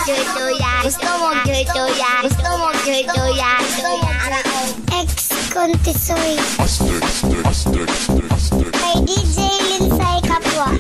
Gusto mo tutuyan. Gusto mo tutuyan. Ex-Contisoy. Kay DJ Linsay Kapwa.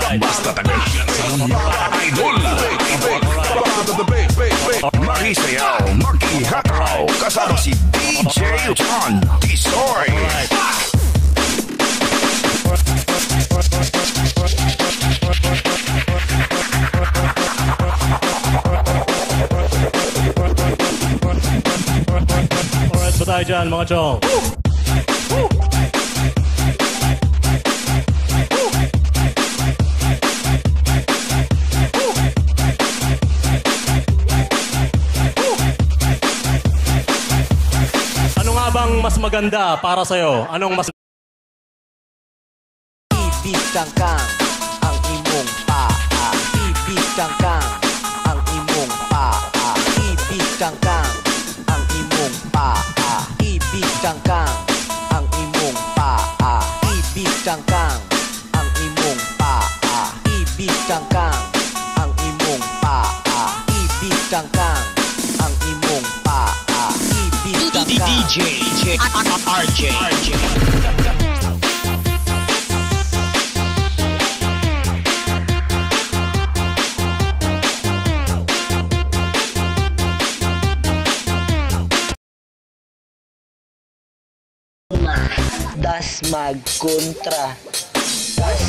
Basta tagalian sa mga idol. Makisayaw, makihataw, kasama si DJ John Tisoy. Alright, ba tayo dyan mga chong? Bang mas maganda para sa'yo? Anong mas... Ibigtangkang ang imong paa. Ibigtangkang ang imong paa. Ibigtangkang ang imong paa. Ibigtangkang ang imong paa. Ibigtangkang ang imong paa. Ibigtangkang ang imong paa. Ibigtangkang ang imong paa. DJ RJ. Das magkontra. Das